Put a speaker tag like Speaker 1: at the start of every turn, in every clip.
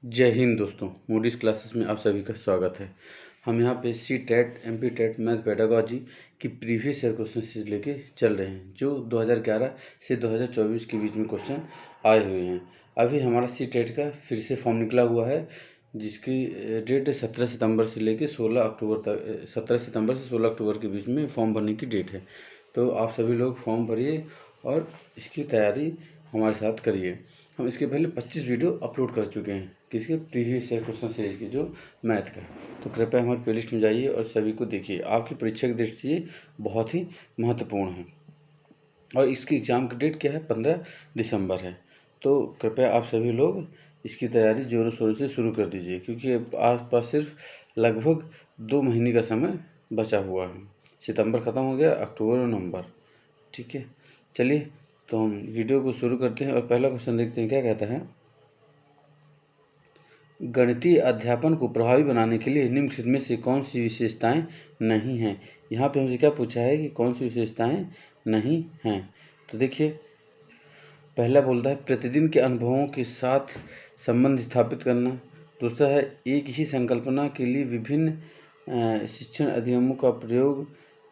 Speaker 1: जय हिंद दोस्तों, Moody's classes में आप सभी का स्वागत है। हम यहाँ पे CTET MP. TET math pedagogy की प्रीवियस ईयर क्वेश्चन सीरीज लेके चल रहे हैं, जो 2011 से 2024 के बीच में क्वेश्चन आए हुए हैं। अभी हमारा सी टेट का फिर से फॉर्म निकला हुआ है, जिसकी डेट 17 सितंबर से लेके 16 अक्टूबर तक 17 सितंबर से 16 अक्टूबर के बीच में फॉर्म भरने की डेट है। तो आप सभी लोग फॉर्म भरिए और इसकी तैयारी हमारे साथ करिए। हम इसके पहले 25 वीडियो अपलोड कर चुके हैं, किसके प्रीवियस ईयर क्वेश्चन सीरीज की, जो मैथ का। तो कृपया हमारे प्लेलिस्ट में जाइए और सभी को देखिए। आपकी परीक्षा की दृष्टि से बहुत ही महत्वपूर्ण है और इसकी एग्ज़ाम की डेट क्या है, 15 दिसंबर है। तो कृपया आप सभी लोग इसकी तैयारी ज़ोरों शोरों से शुरू कर दीजिए, क्योंकि आस पास सिर्फ लगभग 2 महीने का समय बचा हुआ है। सितंबर ख़त्म हो गया, अक्टूबर और नवंबर, ठीक है। चलिए तो हम वीडियो को शुरू करते हैं और पहला क्वेश्चन देखते हैं। क्या कहता है, गणितीय अध्यापन को प्रभावी बनाने के लिए निम्नलिखित में से कौन सी विशेषताएं नहीं हैं। यहाँ पे हमसे क्या पूछा है कि कौन सी विशेषताएं नहीं हैं। तो देखिए, पहला बोलता है प्रतिदिन के अनुभवों के साथ संबंध स्थापित करना। दूसरा है एक ही संकल्पना के लिए विभिन्न शिक्षण अधिगमों का प्रयोग।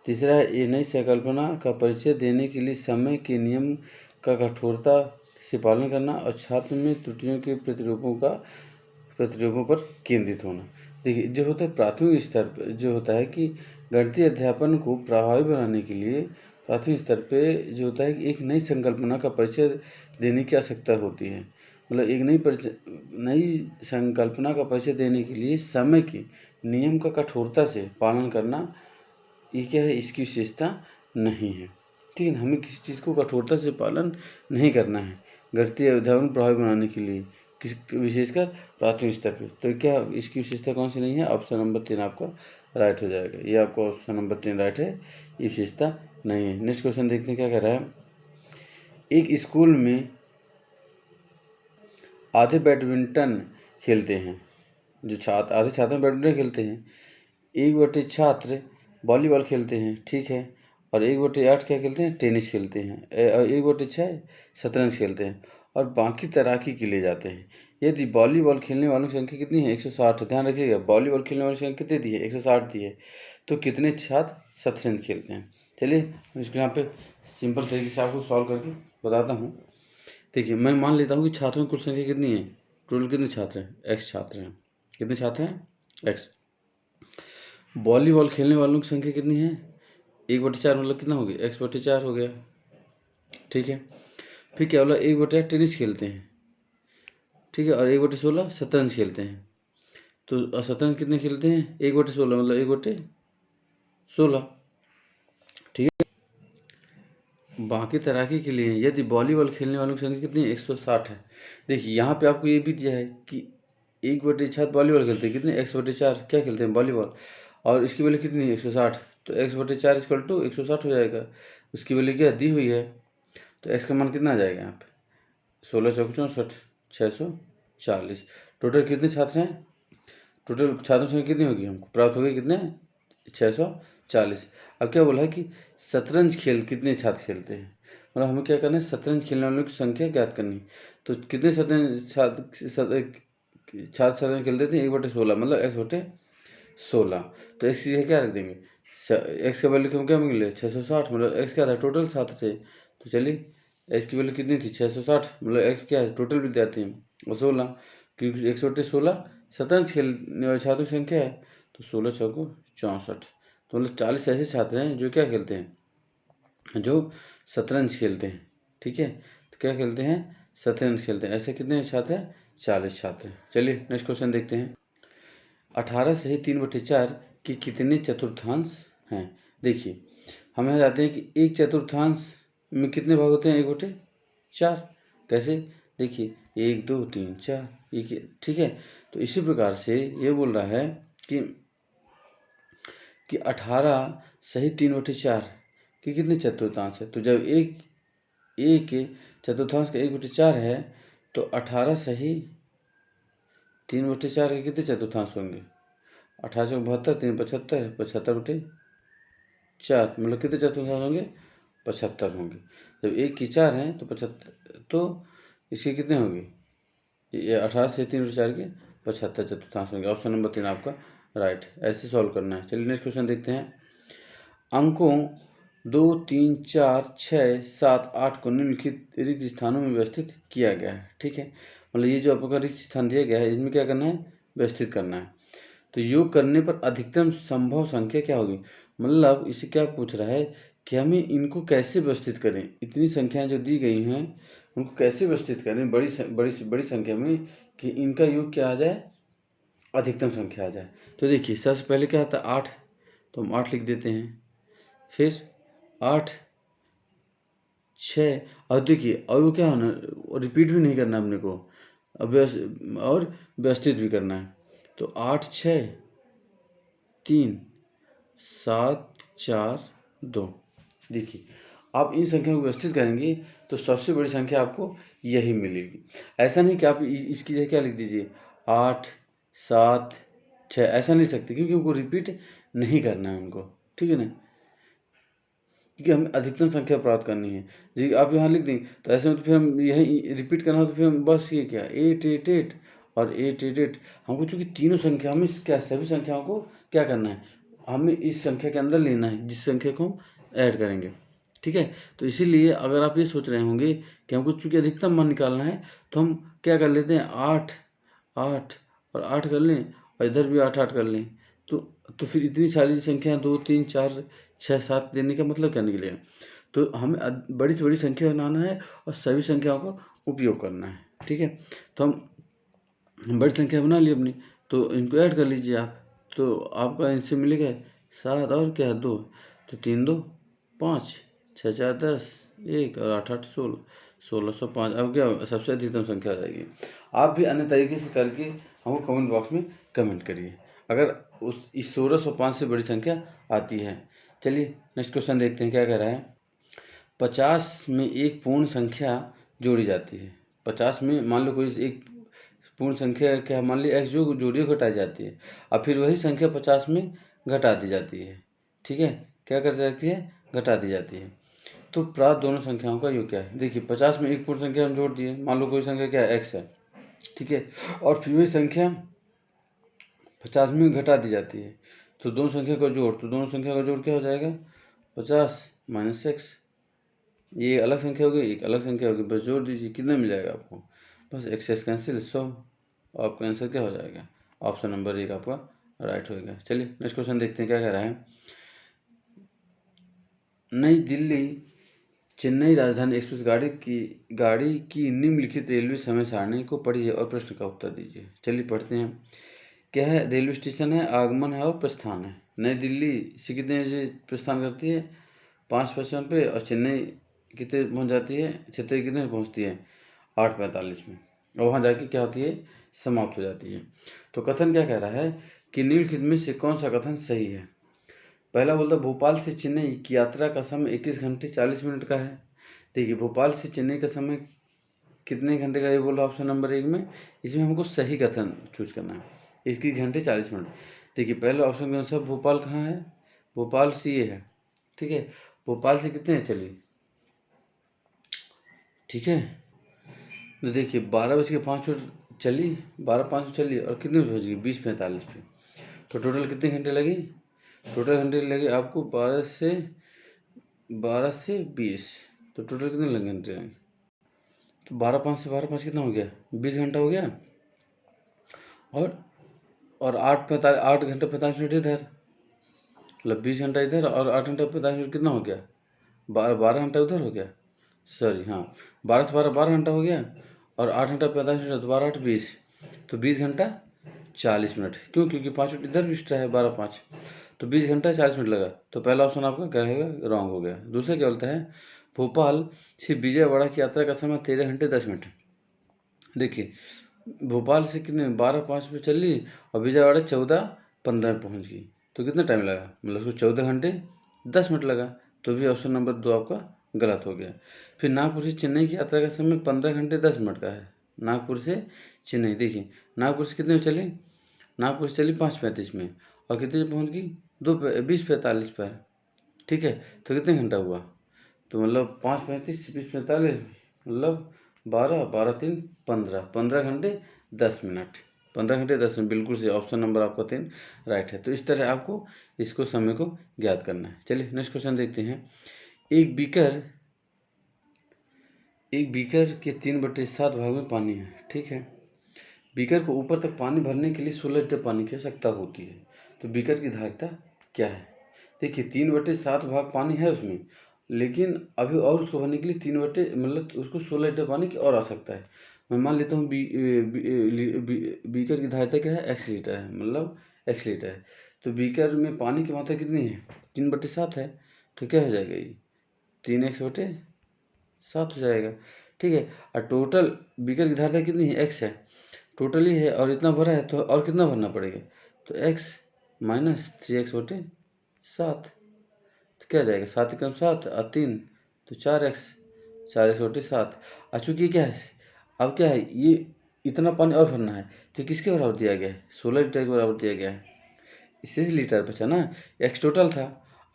Speaker 1: तीसरा है ये नई संकल्पना का परिचय देने के लिए समय के नियम का कठोरता से पालन करना। और छात्र में त्रुटियों के प्रतिरूपों पर केंद्रित होना। देखिए, जो होता है प्राथमिक स्तर पर, जो होता है कि गणितीय अध्यापन को प्रभावी बनाने के लिए प्राथमिक स्तर पे जो होता है कि एक नई संकल्पना का परिचय देने की आवश्यकता होती है। मतलब एक नई संकल्पना का परिचय देने के लिए समय के नियम का कठोरता से पालन करना, ये क्या है, इसकी विशेषता नहीं है। ठीक है, हमें किसी चीज़ को कठोरता से पालन नहीं करना है गणितीय अध्यापन प्रभावी बनाने के लिए, किस विशेषकर प्राथमिक स्तर पे। तो क्या इसकी विशेषता कौन सी नहीं है? ऑप्शन नंबर 3 आपका राइट हो जाएगा। ये आपका ऑप्शन नंबर 3 राइट है, ये विशेषता नहीं है। नेक्स्ट क्वेश्चन देखते हैं क्या कह रहा है। एक स्कूल में आधे बैडमिंटन खेलते हैं, आधे छात्र बैडमिंटन खेलते हैं, 1/छात्र वॉलीबॉल खेलते हैं, ठीक है, और 1/8 क्या खेलते हैं, टेनिस खेलते हैं, और 1/6 शतरंज खेलते हैं, और बाकी तैराकी के लिए जाते हैं। यदि वॉलीबॉल खेलने वालों की संख्या कितनी है, 160 है। ध्यान रखिएगा, वॉलीबॉल खेलने वालों की संख्या कितनी दी है, 160 दी है। तो कितने छात्र शतरंज खेलते हैं? चलिए मैं इसको यहाँ पे सिंपल तरीके से आपको सॉल्व करके बताता हूँ। देखिए, मैं मान लेता हूँ कि छात्रों की कुल संख्या कितनी है, टोटल कितने छात्र हैं, x छात्र हैं। कितने छात्र हैं, x। वॉलीबॉल खेलने वालों की संख्या कितनी है, 1/4, मतलब कितना हो गया, x/4 हो गया, ठीक है। फिर क्या बोला, 1/8 टेनिस खेलते हैं, ठीक है, और 1/16 शतरंज खेलते हैं। तो शतरंज कितने खेलते हैं, 1/16, मतलब 1/16, ठीक है। बाकी तैराकी के लिए यदि वॉलीबॉल खेलने वालों की संख्या कितनी है, 160 है। देखिए, यहाँ पे आपको ये भी दिया है कि 1/6 वॉलीबॉल खेलते हैं, कितने, x/4 क्या खेलते हैं, वॉलीबॉल, और इसकी वैल्यू कितनी है, 160। तो x/4 = 160 हो जाएगा। उसकी वैल्यू क्या दी हुई है, तो x का मान कितना आ जाएगा यहाँ पे, 16 चौक 64, 640। टोटल कितने छात्र हैं, टोटल छात्रों की संख्या कितनी होगी, हमको प्राप्त होगी कितने, 640। अब क्या बोला है कि शतरंज खेल कितने छात्र खेलते हैं, मतलब हमें क्या करना है, शतरंज खेलने वालों की संख्या ज्ञात करनी। तो कितने छात्र शतरंज खेलते थे, 1/16, मतलब x/16। तो x की जगह क्या रख देंगे, x का वैल्यू क्यों क्या मिले, 660, मतलब x क्या था, टोटल छात्र थे। तो चलिए, x की वैल्यू कितनी थी, 660, मतलब x क्या है, टोटल विद्यार्थी हैं 16, क्योंकि 1/16 शतरंज खेलने वाले छात्रों की संख्या है। तो 16 चौको 64, तो मतलब 40 ऐसे छात्र हैं जो क्या खेलते हैं, जो शतरंज खेलते हैं, ठीक है। तो क्या खेलते हैं, शतरंज खेलते हैं। ऐसे कितने छात्र हैं, 40 छात्र हैं। चलिए नेक्स्ट क्वेश्चन देखते हैं। 18 सही 3/4 के कितने चतुर्थांश हैं। देखिए, हम यहाँ जाते हैं कि एक चतुर्थांश में कितने भाग होते हैं, 1/4। कैसे, देखिए 1 2 3 4, ये ठीक है। तो इसी प्रकार से ये बोल रहा है कि 18 सही 3/4 के कितने चतुर्थांश है। तो जब एक चतुर्थांश का 1/4 है, तो 18 सही 3/4 के कितने चतुर्थांश होंगे, 18 से 72, 3 75, 75/4, मतलब कितने चतुर्थांश होंगे, 75 होंगे। जब एक की 4 हैं तो 75, तो इसके कितने होंगे, ये 18 से 3 बटे 4 के 75 चतुर्थांश होंगे। ऑप्शन नंबर 3 आपका राइट। ऐसे सॉल्व करना है। चलिए नेक्स्ट क्वेश्चन देखते हैं। अंकों 2, 3, 4, 6, 7, 8 को निम्नलिखित रिक्त स्थानों में व्यवस्थित किया गया है। ठीक है, मतलब ये जो आपका रिक्त स्थान दिया गया है, इनमें क्या करना है, व्यवस्थित करना है। तो योग करने पर अधिकतम संभव संख्या क्या होगी, मतलब इसे क्या पूछ रहा है कि हमें इनको कैसे व्यवस्थित करें, इतनी संख्याएं जो दी गई हैं उनको कैसे व्यवस्थित करें बड़ी संख्या में, कि इनका योग क्या आ जाए, अधिकतम संख्या आ जाए। तो देखिए सबसे पहले क्या आता है 8, तो हम 8 लिख देते हैं। फिर 8, 6, और देखिए और वो क्या होना, रिपीट भी नहीं करना अपने को, और व्यवस्थित भी करना है। तो 8, 6, 3, 7, 4, 2। देखिए आप इन संख्याओं को व्यवस्थित करेंगे तो सबसे बड़ी संख्या आपको यही मिलेगी। ऐसा नहीं कि आप इसकी जगह क्या लिख दीजिए 8, 7, 6, ऐसा नहीं सकते, क्योंकि उनको रिपीट नहीं करना है उनको। ठीक है ना, क्योंकि हमें अधिकतम संख्या प्राप्त करनी है। जी आप यहाँ लिख दें तो ऐसे में तो फिर हम यही रिपीट करना हो तो फिर हम बस ये क्या 8, 8, 8 और 8, 8, 8। हमको चूँकि तीनों संख्या हमें क्या सभी संख्याओं को क्या करना है, हमें इस संख्या के अंदर लेना है जिस संख्या को हम ऐड करेंगे। ठीक है, तो इसीलिए अगर आप ये सोच रहे होंगे कि हमको चूँकि अधिकतम मान निकालना है तो हम क्या कर लेते हैं 8, 8 और 8 कर लें और इधर भी 8, 8 कर लें। तो फिर इतनी सारी संख्या 2, 3, 4, 6, 7 देने का मतलब क्या निकलेगा। तो हमें बड़ी से बड़ी संख्या बनाना है और सभी संख्याओं का उपयोग करना है। ठीक है, तो हम बड़ी संख्या बना ली अपनी, तो इनको ऐड कर लीजिए आप। तो आपका इनसे मिलेगा 7 और क्या 2, तो 3, 2, 5, 6, 4, 10, 1 और 8, 8, 16, 1605। अब क्या होगा, सबसे अधिकतम संख्या आ जाएगी। आप भी अन्य तरीके से करके हमको कमेंट बॉक्स में कमेंट करिए अगर इस 1605 से बड़ी संख्या आती है। चलिए नेक्स्ट क्वेश्चन देखते हैं क्या कह रहा है। 50 में एक पूर्ण संख्या जोड़ी जाती है। 50 में मान लो कोई एक पूर्ण संख्या क्या मान ली x जो जोड़ी घटाई जाती है, और फिर वही संख्या 50 में घटा दी जाती है। ठीक है, क्या कर जाती है, घटा दी जाती है। तो प्राप्त दोनों संख्याओं का योग क्या है। देखिए 50 में एक पूर्ण संख्या हम जोड़ दिए, मान लो कोई संख्या क्या है x है। ठीक है, और फिर वही संख्या 50 में घटा दी जाती है। तो दोनों संख्या का जोड़, तो दोनों संख्या का जोड़ क्या हो जाएगा 50 माइनस x। ये अलग संख्या होगी, एक अलग संख्या होगी, बस जोड़ दीजिए, कितना मिल जाएगा आपको, बस एक्स कैंसिल 100। आपका आंसर क्या हो जाएगा, ऑप्शन नंबर 1 आपका राइट होगा। चलिए नेक्स्ट क्वेश्चन देखते हैं क्या कह रहा है। नई दिल्ली चेन्नई राजधानी एक्सप्रेस गाड़ी की निम्नलिखित रेलवे समय सारणी को पढ़िए और प्रश्न का उत्तर दीजिए। चलिए पढ़ते हैं। क्या है, रेलवे स्टेशन है, आगमन है और प्रस्थान है। नई दिल्ली से कितने बजे प्रस्थान करती है 5:55 पे, और चेन्नई कितने पहुंच जाती है, छतरी कितने पहुंचती है 8:45 में, और वहाँ जाके क्या होती है, समाप्त हो जाती है। तो कथन क्या कह रहा है कि निम्नलिखित में से कौन सा कथन सही है। पहला बोलता भोपाल से चेन्नई की यात्रा का समय 21 घंटे 40 मिनट का है। देखिए भोपाल से चेन्नई का समय कितने घंटे का, ये बोल रहा ऑप्शन नंबर 1 में। इसमें हमको सही कथन चूज करना है, 21 घंटे 40 मिनट। देखिए पहले ऑप्शन के अनुसार भोपाल कहाँ है, भोपाल से ये है। ठीक है, भोपाल से कितने चली, ठीक है, तो देखिए 12:05 चली, 12:05 चली और कितने बजे पहुँच गई 20:45 पे। तो टोटल कितने घंटे लगे, टोटल घंटे लगे आपको 12 से 20, तो टोटल कितने लगे घंटे लगे, तो 12:05 से 12:05 कितना हो गया 20 घंटा हो गया। और 8 घंटे 45 मिनट इधर, मतलब 20 घंटा इधर और 8 घंटा 45 मिनट कितना हो गया 12 घंटा उधर हो गया, सॉरी हाँ 12 से 12 घंटा हो गया, और 8 घंटा 45 मिनट, तो 12 8 20, तो 20 घंटा 40 मिनट। क्यों, क्योंकि 5 मिनट इधर भी एक्स्ट्रा है 12:05, तो 20 घंटा 40 मिनट लगा। तो पहला ऑप्शन आपका क्या रहेगा, रॉन्ग हो गया। दूसरा क्या बोलता है, भोपाल से विजयवाड़ा की यात्रा का समय 13 घंटे 10 मिनट। देखिए भोपाल से कितने 12:05 पे चली और विजयवाड़ा 14:15 पहुंच गई, तो कितना टाइम लगा, मतलब उसको 14 घंटे 10 मिनट लगा। तो भी ऑप्शन नंबर 2 आपका गलत हो गया। फिर नागपुर से चेन्नई की यात्रा का समय 15 घंटे 10 मिनट का है। नागपुर से चेन्नई, देखिए नागपुर से कितने में चली, नागपुर से चली 5:35 में, और कितने पहुँच गई 20:45 पर। ठीक है, तो कितने घंटा हुआ, तो मतलब 5:35 से 20:45 मतलब 12, 12 3 15, 15 घंटे 10 मिनट, 15 घंटे 10 मिनट, बिल्कुल सही। ऑप्शन नंबर आपका 3 राइट है। तो इस तरह आपको इसको समय को ज्ञात करना है। चलिए नेक्स्ट क्वेश्चन देखते हैं। एक बीकर के 3/7 भाग में पानी है, ठीक है। बीकर को ऊपर तक पानी भरने के लिए 16 लीटर पानी की आवश्यकता होती है। तो बीकर की धारिता क्या है? देखिए 3/7 भाग पानी है उसमें, लेकिन अभी और उसको भरने के लिए 3 बटे मतलब उसको 16 लीटर पानी की और आवश्यकता है। मैं मान लेता हूँ बीकर की धारिता क्या है, x लीटर है, मतलब x लीटर है। तो बीकर में पानी की मात्रा कितनी है? 3/7 है। तो क्या हो जाएगा ये? 3x/7 हो जाएगा, ठीक है। और टोटल बीकर की धारिता कितनी है? x है, टोटल ही है और इतना भरा है, तो और कितना भरना पड़ेगा? तो x माइनस 3x/7, तो क्या जाएगा? 7 × 7 और 3 तो 4x, 4x/7। चूँकि क्या है, अब क्या है, ये इतना पानी और भरना है, तो किसके बराबर दिया गया है? 16 लीटर के बराबर दिया गया है। इससे लीटर बचा ना, x टोटल था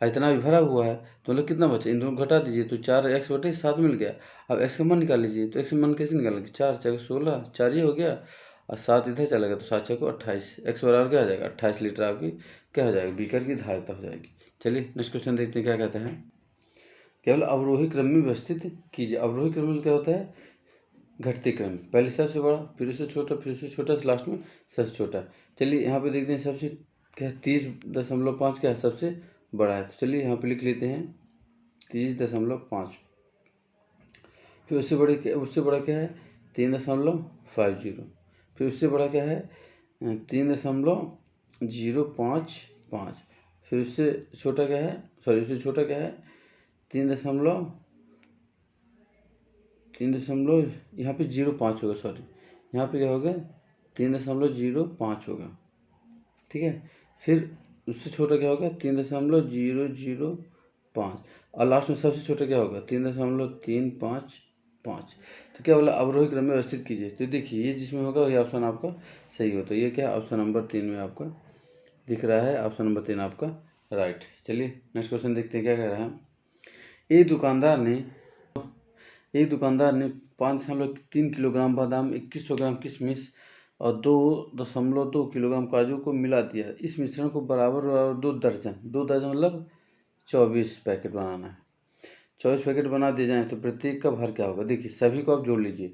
Speaker 1: और इतना भी भरा हुआ है, तो मतलब कितना बचा? इन दोनों घटा दीजिए तो 4x/7 मिल गया। अब x का मान निकाल लीजिए, तो x का मान कैसे निकालेंगे? 4×4 = 16, 4 ही हो गया और 7 इधर चला गया, तो 7×6 = 28। x बराबर क्या हो जाएगा? 28 लीटर आपकी क्या हो जाएगी? बीकर की धारिता हो जाएगी। चलिए नेक्स्ट क्वेश्चन देखते हैं क्या कहता है। केवल अवरोही क्रम में व्यवस्थित कीजिए। अवरोही क्रम में क्या होता है? घटते क्रम, पहले सबसे बड़ा, फिर उससे छोटा, फिर उससे छोटा, लास्ट में सबसे छोटा। चलिए यहाँ पे देखते हैं, सबसे क्या है? 30.5 क्या है? सबसे बड़ा है। तो चलिए यहाँ पे लिख लेते हैं 30.5। फिर उससे बड़ा क्या है? 3.50। फिर उससे बड़ा क्या है? 3.055। फिर उससे छोटा क्या है? सॉरी, उससे छोटा क्या है? 3 यहाँ पे 0.5 होगा, सॉरी यहाँ पे क्या होगा? 3.05 होगा, ठीक है। फिर उससे छोटा क्या होगा? 3.005 और लास्ट में सबसे छोटा क्या होगा? 3.355। तो क्या बोला? अवरोही क्रम में व्यवस्थित कीजिए। तो देखिए ये जिसमें होगा वही ऑप्शन आपका सही हो। तो ये क्या? ऑप्शन नंबर 3 में आपका दिख रहा है, ऑप्शन नंबर 3 आपका राइट। चलिए नेक्स्ट क्वेश्चन देखते हैं क्या कह रहा है। एक दुकानदार ने 5.3 किलोग्राम बादाम, 2100 ग्राम किशमिश और 2.2 किलोग्राम काजू को मिला दिया। इस मिश्रण को बराबर 2 दर्जन मतलब 24 पैकेट बनाना है। 24 पैकेट बना दिए जाएँ तो प्रत्येक का भार क्या होगा? देखिए सभी को आप जोड़ लीजिए।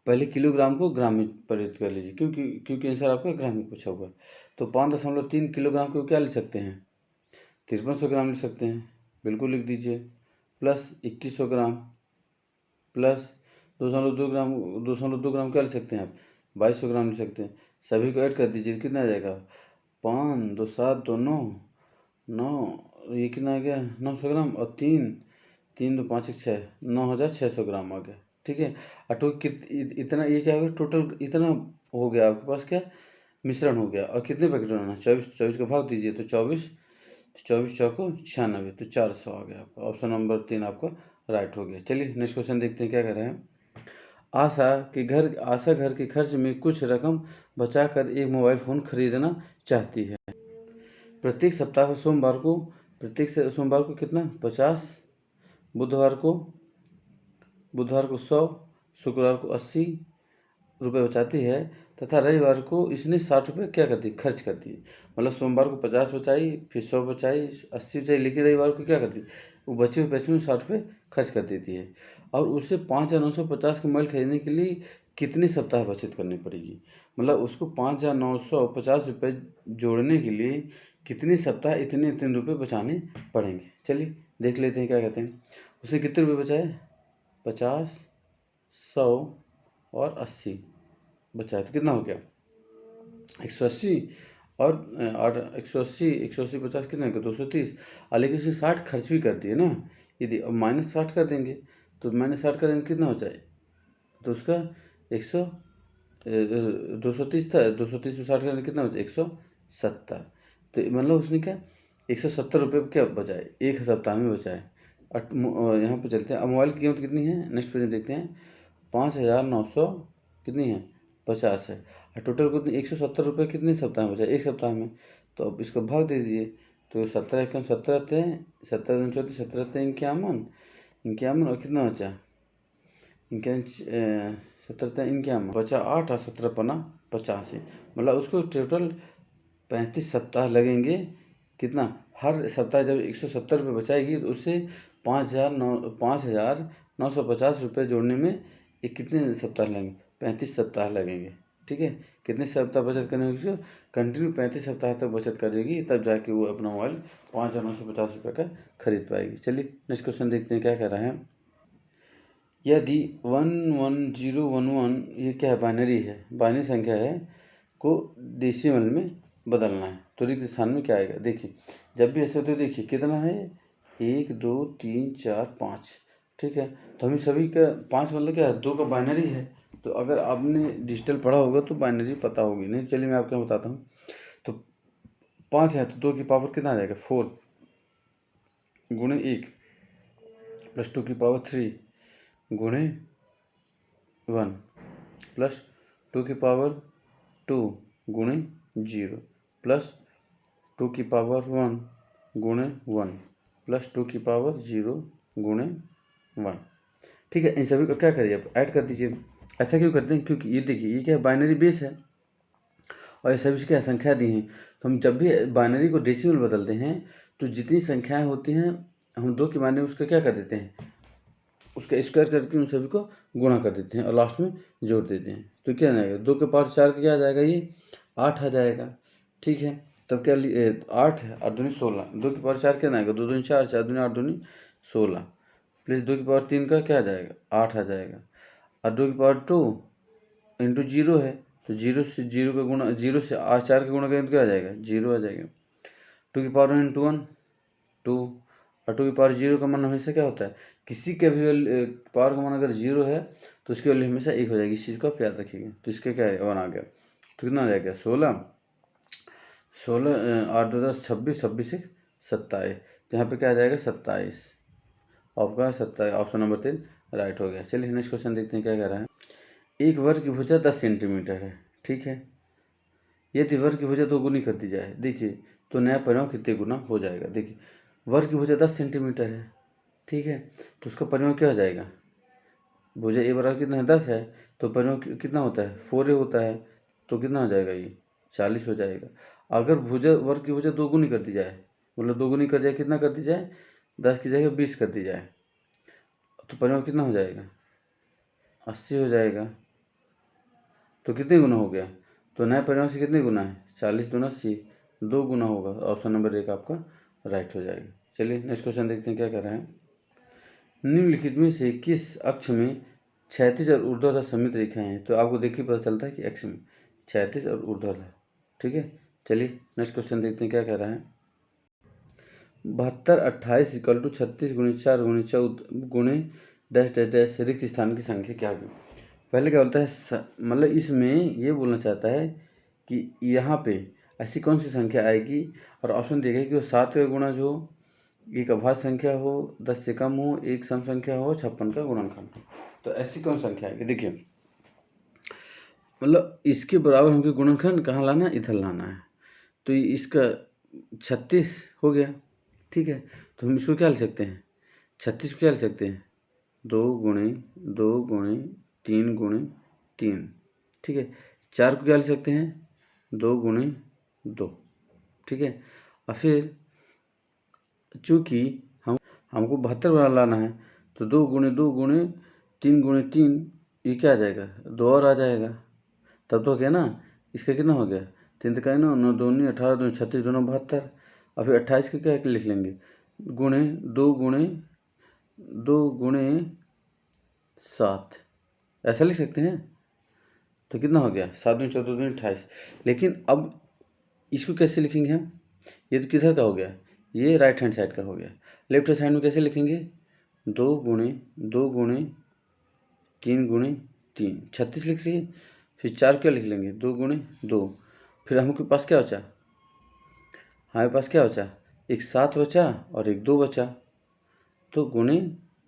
Speaker 1: पहले किलोग्राम को ग्राम में परिवर्तित कर लीजिए, क्योंकि आंसर आपका ग्राम में पूछा हुआ है। तो 5.3 किलोग्राम को क्या लिख सकते हैं? 5300 ग्राम लिख सकते हैं, बिल्कुल लिख दीजिए। प्लस 2100 ग्राम प्लस 2.2 ग्राम क्या लिख सकते हैं आप? 2200 ग्राम लिख सकते हैं। सभी को ऐड कर दीजिए, कितना आ जाएगा? 5 2 7 2 9 9, ये कितना आ गया? 900 ग्राम और 3 2 5 1 6, 9600 ग्राम आ गया, ठीक है। और इतना ये क्या होगा? टोटल इतना हो गया आपके पास क्या? मिश्रण हो गया। और कितने पैकेट बनाना? 24 का भाग दीजिए तो 24 चौको 96, तो 400 आ गया आपका। ऑप्शन नंबर 3 आपका राइट हो गया। चलिए नेक्स्ट क्वेश्चन देखते हैं क्या कह रहे हैं। आशा घर के खर्च में कुछ रकम बचाकर एक मोबाइल फ़ोन खरीदना चाहती है। प्रत्येक सोमवार को कितना? 50, बुधवार को 100, शुक्रवार को 80 रुपये बचाती है तथा रविवार को इसने 60 रुपये क्या कर दी? खर्च कर दिए। मतलब सोमवार को 50 बचाई, फिर 100 बचाई, 80 बचाई, लेकिन रविवार को क्या करती? वो बचे हुए पैसे में 60 रुपये खर्च कर देती है। और उसे 5,950 का मोबाइल खरीदने के लिए कितने सप्ताह बचत करनी पड़ेगी? मतलब उसको 5,950 रुपये जोड़ने के लिए कितने सप्ताह इतने रुपये बचाने पड़ेंगे? चलिए देख लेते हैं क्या कहते हैं। उसने कितने रुपये बचाए? 50, 100 और 80 बचा, तो कितना हो गया? 180 और 180 50 कितना हो गया? 230। और लेकिन उसने 60 खर्च भी कर दिए ना। यदि अब -60 कर देंगे तो -60 कर देंगे कितना हो जाए? तो उसका 230 था, 230 में 60 करेंगे कितना हो जाए? 170। तो मतलब उसने क्या 170 रुपये क्या बचाए? एक सप्ताह में बचाए। यहाँ पे चलते हैं। अब मोबाइल की कीमत कितनी है? नेक्स्ट पेज देखते हैं। 5,900 कितनी है? 50 है। और टोटल कितनी? 170 रुपये कितने सप्ताह में बचा? एक सप्ताह में। तो अब इसको भाग दे दीजिए। तो 17 एकम 17 रहते हैं, 17 दूनी 34, 17 रहते हैं 51 और कितना बचा? इनका 17 इनके यहाँ बचा 8 और 17 पना 85, मतलब उसको टोटल 35 सप्ताह लगेंगे। कितना? हर सप्ताह जब 170 रुपये बचाएगी तो उससे 5,950 रुपये जोड़ने में ये कितने सप्ताह लगेंगे? 35 सप्ताह लगेंगे। ठीक है, कितने सप्ताह बचत करने होगी? कंटिन्यू 35 सप्ताह तक बचत करेगी, तब जाके वो अपना मोबाइल 5,950 रुपये का खरीद पाएगी। चलिए नेक्स्ट क्वेश्चन देखते हैं क्या कह रहा है। यदि 11011 ये क्या है? बाइनरी है, बाइनरी संख्या है को डेसिमल में बदलना है तो रिक्त स्थान में क्या आएगा? देखिए जब भी ऐसे होते देखिए कितना है, 1 2 3 4 5। ठीक है, तो हमें सभी का 5 मतलब क्या है? 2 का बाइनरी है। तो अगर आपने डिजिटल पढ़ा होगा तो बाइनरी पता होगी, नहीं चलिए मैं आपको बताता हूँ। तो 5 है तो 2 की पावर कितना आ जाएगा? 4 गुणे 1 प्लस 2 की पावर 3 गुणे 1 प्लस 2 की पावर 2 गुणे 0 प्लस 2 की पावर 1 गुणे 1 प्लस 2 की पावर 0 गुणे 1। ठीक है, इन सभी को क्या करिए? आप ऐड कर दीजिए। ऐसा क्यों करते हैं? क्योंकि ये देखिए ये क्या है? बाइनरी बेस है और ये सभी क्या संख्या दी हैं। तो हम जब भी बाइनरी को डेसिमल बदलते हैं तो जितनी संख्याएं होती हैं हम 2 के माने उसका क्या कर देते हैं? उसका स्क्वायर करके उन सभी को गुणा कर देते हैं और लास्ट में जोड़ देते हैं। तो क्या आएगा? 2 के पावर 4 का क्या आ जाएगा? ये 8 आ जाएगा। ठीक है, तब क्या 8 है, 8 दूनी 16, 2 की पावर 4 क्या आएगा? 2 दूनी 4, 4 दूनी 8 दूनी 16 प्लस 2 की पावर 3 का क्या आ जाएगा? 8 आ जाएगा। और 2 की पावर 2 इंटू 0 है तो 0 से 0 का गुणा, 0 से 4 का गुणा करें तो क्या आ जाएगा? 0 आ जाएगा। 2 की पावर 1 इंटू 1 2 और 2 की पावर 0 का मान हमेशा क्या होता है? किसी के भी पावर का मान अगर 0 है तो उसकी वैल्यू हमेशा 1 हो जाएगी। इस चीज़ को आप याद रखिएगा। तो इसका क्या है? 1 आ गया तो कितना आ जाएगा? 16 8 2 10 26 26 1 27। तो यहाँ पे क्या आ जाएगा? 27। आपका 27 ऑप्शन नंबर 3 राइट हो गया। चलिए नेक्स्ट क्वेश्चन देखते हैं क्या कह रहा है। एक वर्ग की भुजा 10 सेंटीमीटर है। ठीक है, यदि वर्ग की भुजा 2 गुनी कर दी जाए, देखिए तो नया परिमाण कितने गुना हो जाएगा? देखिए वर्ग की भुजा 10 सेंटीमीटर है। ठीक है, तो उसका परिमाण क्या हो जाएगा? भुजा ए बराबर कितना है? 10 है तो परिमाण कितना होता है? 4a होता है तो कितना हो जाएगा? ये 40 हो जाएगा। अगर भुजा वर्ग की भुजा 2 गुनी कर दी जाए, मतलब 2 गुनी कर जाए, कितना कर दी जाए? 10 की जगह 20 कर दी जाए तो परिमाण कितना हो जाएगा? 80 हो जाएगा। तो कितने गुना हो गया? तो नया परिमाण से कितने गुना है? 40 दूना 80, 2 गुना होगा। ऑप्शन नंबर 1 आपका राइट हो जाएगा। चलिए नेक्स्ट क्वेश्चन देखते हैं क्या कह रहा है। निम्नलिखित में से किस अक्ष में क्षैतिज और ऊर्ध्वाधर समित रेखाएं हैं? तो आपको देखिए पता चलता है कि अक्ष में क्षैतिज और ऊर्ध्वाधर। ठीक है, चलिए नेक्स्ट क्वेश्चन देखते हैं क्या कह रहा है। 72 28 इक्वल टू 36 गुणे 4 गुणे 14 गुणे डैश डैश डैश रिक्त स्थान की संख्या क्या होगी? पहले क्या बोलता है? मतलब इसमें ये बोलना चाहता है कि यहाँ पे ऐसी कौन सी संख्या आएगी और ऑप्शन देगा कि वो 7 का गुणा जो एक अभाज्य संख्या हो, 10 से कम हो, एक सम संख्या हो, 56 का गुणनखंड हो। तो ऐसी कौन संख्या आएगी? देखिए मतलब इसके बराबर हमको गुणनखंड कहाँ लाना है? इधर लाना है। तो इसका 36 हो गया। ठीक है, तो हम इसको क्या लिख सकते हैं? 36 को क्या लिख सकते हैं? 2 गुणे 2 गुणे 3 गुणे 3। ठीक है, 4 को क्या लिख सकते हैं? 2 गुणे 2। ठीक है, और फिर चूँकि हमको 72 बना लाना है तो 2 गुणे 2 गुणे 3 गुणे 3 ये क्या आ जाएगा? 2 और आ जाएगा। तब तो हो गया ना? इसका कितना हो गया? 3 तिका 9 9 दूनी 18 दूनी 36 दूना 72 और फिर 28 का क्या लिख लेंगे? गुणे 2 गुणे 7 ऐसा लिख सकते हैं। तो कितना हो गया? 7 दूनी 14 दूनी 28। लेकिन अब इसको कैसे लिखेंगे हम? ये तो किधर का हो गया? ये राइट हैंड साइड का हो गया। लेफ्ट हैंड साइड में कैसे लिखेंगे? 2 गुणे 2 गुणे 3 गुणे 3 36 लिख लिए। फिर 4 क्या लिख लेंगे? 2 गुणे 2। फिर हमके पास क्या बचा? हमारे पास क्या बचा? एक 7 बचा और एक 2 बचा। तो गुणे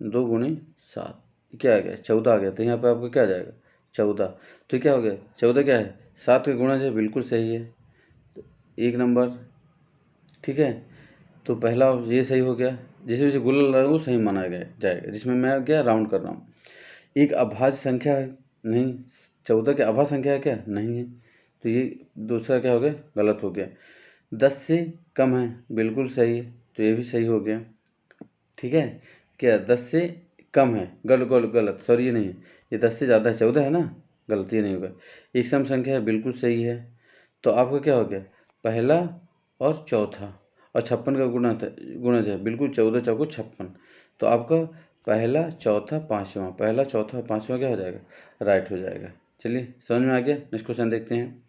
Speaker 1: 2 गुणे 7 क्या आ गया? 14 आ गया। तो यहाँ पर आपको क्या आ जाएगा? 14। तो क्या हो गया? 14 क्या है? 7 का गुणा जो है बिल्कुल सही है, तो 1 नंबर। ठीक है, तो पहला ये सही हो गया। जिसमें से गुल्ल लगा वो सही माना जाएगा, जिसमें मैं क्या राउंड कर रहा हूँ। एक अभाज्य संख्या है? नहीं। 14 क्या अभाज्य संख्या है क्या? नहीं है। तो ये दूसरा क्या हो गया? गलत हो गया। 10 से कम है? बिल्कुल सही है, तो ये भी सही हो गया। ठीक है, क्या 10 से कम है? गलत, सॉरी ये नहीं है, ये 10 से ज़्यादा है, 14 है ना, गलत, ये नहीं होगा। एक सम संख्या है? बिल्कुल सही है। तो आपका क्या हो गया? पहला और चौथा, और 56 का गुणज है, बिल्कुल 14 चौको 56। तो आपका पहला चौथा पाँचवा, पहला चौथा पाँचवा क्या हो जाएगा? राइट हो जाएगा। चलिए समझ में आ गया। नेक्स्ट क्वेश्चन देखते हैं।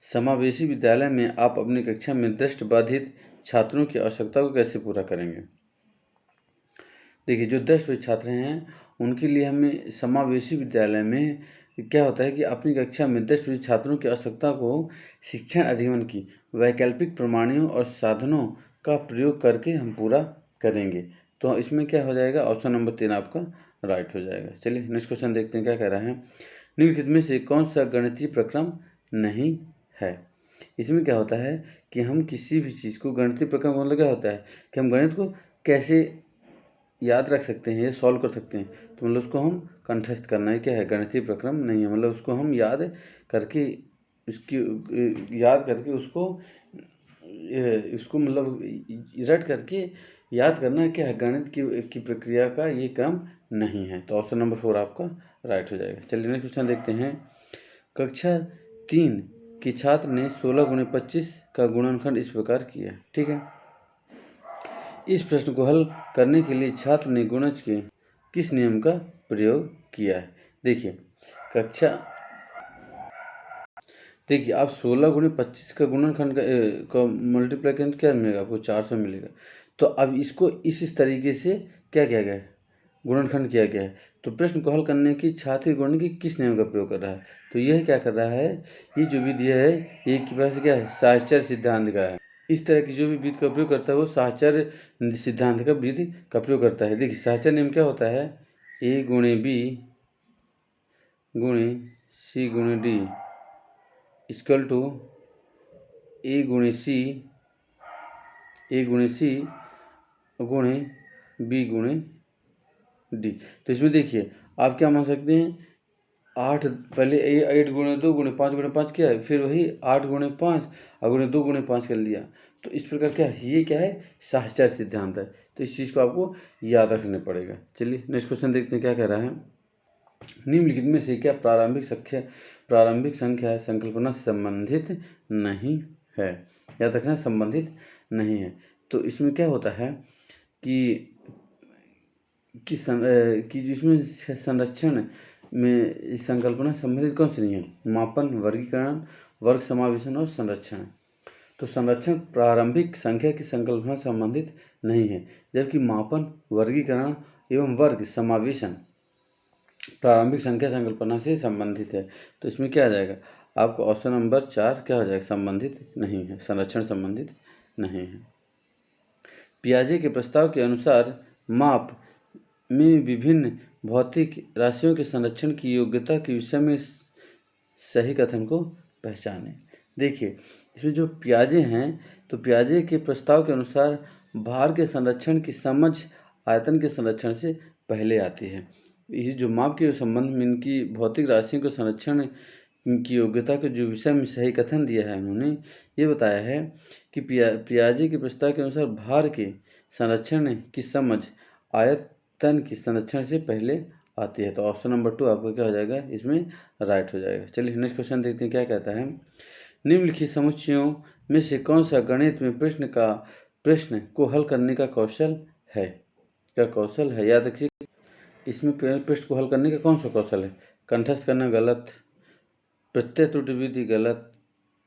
Speaker 1: समावेशी विद्यालय में आप अपनी कक्षा में दृष्टिबाधित छात्रों की आवश्यकता को कैसे पूरा करेंगे? देखिए, जो दृष्टिबाधित छात्र हैं उनके लिए हमें समावेशी विद्यालय में क्या होता है कि अपनी कक्षा में दृष्टिबाधित छात्रों की आवश्यकता को शिक्षण अधिगम की वैकल्पिक प्रमाणियों और साधनों का प्रयोग करके हम पूरा करेंगे। तो इसमें क्या हो जाएगा? ऑप्शन नंबर 3 आपका राइट हो जाएगा। चलिए नेक्स्ट क्वेश्चन देखते हैं क्या कह रहा है। निम्नलिखित में से कौन सा गणितीय प्रक्रम नहीं है? इसमें क्या होता है कि हम किसी भी चीज़ को गणितीय प्रक्रम मतलब क्या होता है कि हम गणित को कैसे याद रख सकते हैं या सॉल्व कर सकते हैं। तो मतलब उसको हम कंठस्थ करना है, क्या है? गणितीय प्रक्रम नहीं है। मतलब उसको हम याद करके उसको मतलब रट करके याद करना क्या है? गणित की प्रक्रिया का ये क्रम नहीं है। तो ऑप्शन नंबर 4 आपका राइट हो जाएगा। चलिए नेक्स्ट क्वेश्चन देखते हैं। कक्षा 3 के छात्र ने 16 × 25 का गुणनखंड इस प्रकार किया। ठीक है, इस प्रश्न को हल करने के लिए छात्र ने गुणज के किस नियम का प्रयोग किया है? देखिए आप 16 × 25 का गुणनखंड का मल्टीप्लाई करें तो क्या मिलेगा आपको? 400 मिलेगा। तो अब इसको इस तरीके से क्या किया गया है? गुणनखंड किया गया है। तो प्रश्न को हल करने की छात्र गुणन की किस नियम का प्रयोग कर रहा है? तो यह क्या कर रहा है? ये जो विधि है ये की वजह से क्या है? साहचर्य सिद्धांत का है। इस तरह की जो भी विधि का प्रयोग करता है वो साहचर्य सिद्धांत का विधि का प्रयोग करता है। देखिए साहचर्य नियम क्या होता है? A × B × C × D equal to A × C × B × D। तो इसमें देखिए आप क्या मान सकते हैं? 8 पहले 8 × 2 × 5 × 5 किया है, फिर वही 8 × 5 और × 2 × 5 कर लिया। तो इस प्रकार क्या है? ये क्या है? साहचर्य सिद्धांत है। तो इस चीज़ को आपको याद रखना पड़ेगा। चलिए नेक्स्ट क्वेश्चन देखते हैं क्या कह रहा है। निम्नलिखित में से क्या प्रारंभिक संख्या संकल्पना से संबंधित नहीं है? याद रखना, संबंधित नहीं है। तो इसमें क्या होता है कि जिसमें संरक्षण में संकल्पना संबंधित कौन सी नहीं है? मापन, वर्गीकरण, वर्ग समावेशन और संरक्षण। तो संरक्षण प्रारंभिक संख्या की संकल्पना संबंधित नहीं है, जबकि मापन, वर्गीकरण एवं वर्ग समावेशन प्रारंभिक संख्या संकल्पना से संबंधित है। तो इसमें क्या आ जाएगा? आपको ऑप्शन नंबर 4 क्या हो जाएगा? संबंधित नहीं है, संरक्षण संबंधित नहीं है। पियाजे के प्रस्ताव के अनुसार माप में विभिन्न भौतिक राशियों के संरक्षण की योग्यता के विषय में सही कथन को पहचानें। देखिए इसमें जो पियाजे हैं, तो पियाजे के प्रस्ताव के अनुसार भार के संरक्षण की समझ आयतन के संरक्षण से पहले आती है। ये जो माप के संबंध में इनकी भौतिक राशियों के संरक्षण की योग्यता के जो विषय में सही कथन दिया है, उन्होंने ये बताया है कि पियाजे के प्रस्ताव के अनुसार भार के संरक्षण की समझ आयतन की संरक्षण से पहले आती है। तो ऑप्शन नंबर 2 आपका क्या हो जाएगा? इसमें राइट हो जाएगा। चलिए नेक्स्ट क्वेश्चन देखते हैं क्या कहता है। निम्नलिखित समुच्चयों में से कौन सा गणित में प्रश्न को हल करने का कौशल है? क्या कौशल है? याद रखिए इसमें प्रश्न को हल करने का कौन सा कौशल है? कंठस्थ करना गलत, प्रत्यय त्रुटि विधि गलत,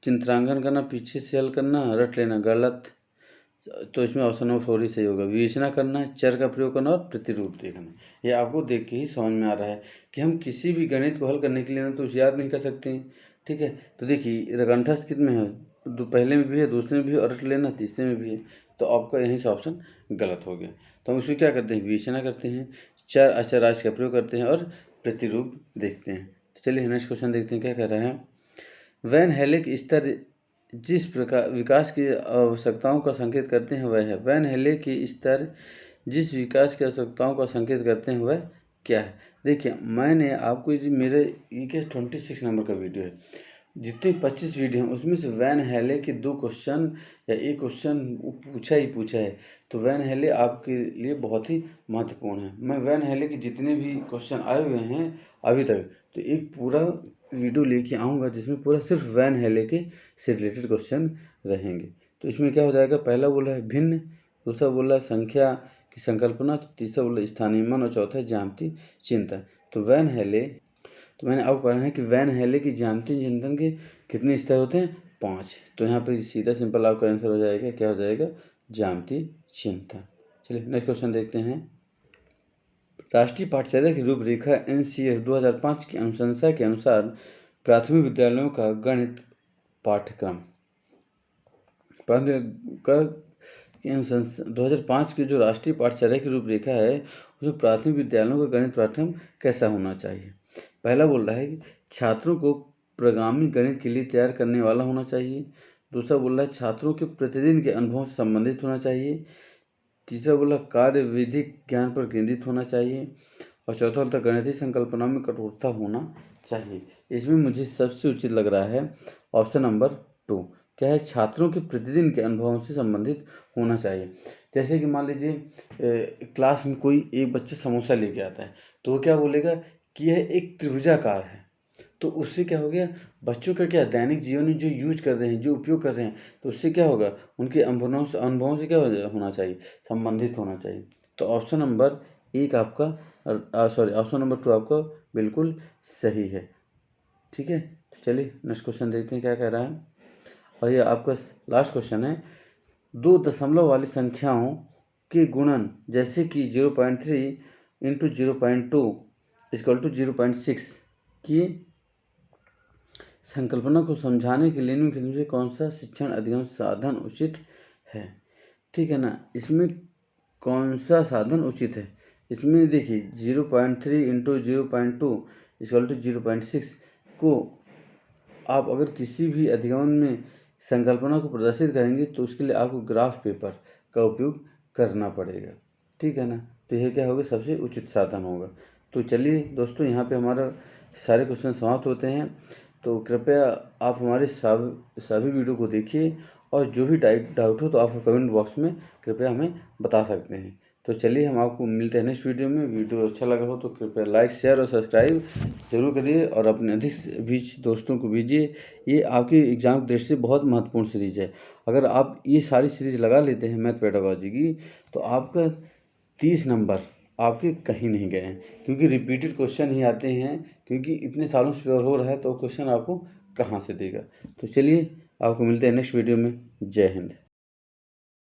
Speaker 1: चित्रांकन करना, पीछे से हल करना, रट लेना गलत। तो इसमें ऑप्शन नंबर 4 ही सही होगा। विवेचना करना, चर का प्रयोग करना और प्रतिरूप देखना। ये आपको देख के ही समझ में आ रहा है कि हम किसी भी गणित को हल करने के लिए ना तो याद नहीं कर सकते हैं। ठीक है, तो देखिए कंठस्थ कितने है? पहले में भी है, दूसरे में भी है और रट लेना तीसरे में भी है। तो आपका यहीं से ऑप्शन गलत हो गया। तो हम इसमें क्या करते हैं? विवेचना करते हैं, चर अचर राशि का प्रयोग करते हैं और प्रतिरूप देखते हैं। तो चलिए नेक्स्ट क्वेश्चन देखते हैं क्या कह रहा है। वैन हेले स्तर जिस प्रकार विकास की आवश्यकताओं का संकेत करते हैं वह है। वैन हेले के स्तर जिस विकास की आवश्यकताओं का संकेत करते हैं वह क्या है? देखिए मैंने आपको मेरे ये क्या 26 नंबर का वीडियो है, जितने 25 वीडियो हैं उसमें से वैन हेले के 2 क्वेश्चन या एक क्वेश्चन पूछा ही पूछा है। तो वैन हेले आपके लिए बहुत ही महत्वपूर्ण है। मैं वैन हेले के जितने भी क्वेश्चन आए हुए हैं अभी तक, तो एक पूरा वीडियो लेके आऊँगा जिसमें पूरा सिर्फ वैन हेले के से रिलेटेड क्वेश्चन रहेंगे। तो इसमें क्या हो जाएगा, पहला बोला है भिन्न, दूसरा बोला है संख्या की संकल्पना, तीसरा बोला स्थानीय मन और चौथा है ज्यामितीय चिंतन। तो वैन हेले, तो मैंने अब पढ़ा है कि वैन हेले की ज्यामितीय चिंतन के कितने स्तर होते हैं, 5। तो यहाँ पे सीधा सिंपल आपका आंसर हो जाएगा, क्या हो जाएगा, ज्यामितीय चिंतन। चलिए नेक्स्ट क्वेश्चन देखते हैं। राष्ट्रीय पाठ्यचर्या की रूपरेखा NCF 2005 की अनुशंसा के अनुसार प्राथमिक विद्यालयों का गणित पाठ्यक्रम 2005 की जो राष्ट्रीय पाठ्यचर्या की रूपरेखा है उसमें प्राथमिक विद्यालयों का गणित पाठ्यक्रम कैसा होना चाहिए। पहला बोल रहा है कि छात्रों को प्रगामी गणित के लिए तैयार करने वाला होना चाहिए। दूसरा बोल रहा है छात्रों के प्रतिदिन के अनुभव से संबंधित होना चाहिए। तीसरा बोला कार्य विधिक ज्ञान पर केंद्रित होना चाहिए। और चौथा बोलता गणितीय संकल्पना में कठोरता होना चाहिए। इसमें मुझे सबसे उचित लग रहा है ऑप्शन नंबर 2, क्या है, छात्रों के प्रतिदिन के अनुभवों से संबंधित होना चाहिए। जैसे कि मान लीजिए क्लास में कोई एक बच्चा समोसा लेके आता है, तो वो क्या बोलेगा कि यह एक त्रिभुजाकार है। तो उससे क्या हो गया, बच्चों का क्या दैनिक जीवन में जो यूज कर रहे हैं, जो उपयोग कर रहे हैं, तो उससे क्या होगा, उनके अनुभवों से क्या होना चाहिए, संबंधित होना चाहिए। तो ऑप्शन नंबर 1 आपका ऑप्शन नंबर 2 आपका बिल्कुल सही है। ठीक है, तो चलिए नेक्स्ट क्वेश्चन देखते हैं क्या कह रहा है। और ये आपका लास्ट क्वेश्चन है, 2 दशमलव वाली संख्याओं के गुणन जैसे कि 0.3 × 0.2 = 0.6 की संकल्पना को समझाने के लिए निम्नलिखित में कौन सा शिक्षण अधिगम साधन उचित है। ठीक है ना, इसमें कौन सा साधन उचित है, इसमें देखिए 0.3 × 0.2 = 0.6 को आप अगर किसी भी अधिगम में संकल्पना को प्रदर्शित करेंगे तो उसके लिए आपको ग्राफ पेपर का उपयोग करना पड़ेगा। ठीक है ना, तो यह क्या होगा, सबसे उचित साधन होगा। तो चलिए दोस्तों, यहाँ पे हमारा सारे क्वेश्चन समाप्त होते हैं। तो कृपया आप हमारे सभी वीडियो को देखिए और जो भी डाउट हो तो आप कमेंट बॉक्स में कृपया हमें बता सकते हैं। तो चलिए हम आपको मिलते हैं नेक्स्ट वीडियो में। वीडियो अच्छा लगा हो तो कृपया लाइक, शेयर और सब्सक्राइब जरूर करिए और अपने अधिक बीच दोस्तों को भेजिए। ये आपके एग्जाम की दृष्टि से बहुत महत्वपूर्ण सीरीज है। अगर आप ये सारी सीरीज लगा लेते हैं मैथ पेडागोजी की, तो आपका 30 नंबर आपके कहीं नहीं गए हैं, क्योंकि रिपीटेड क्वेश्चन ही आते हैं। क्योंकि इतने सालों से पेपर हो रहा है तो क्वेश्चन आपको कहाँ से देगा। तो चलिए आपको मिलते हैं नेक्स्ट वीडियो में। जय हिंद।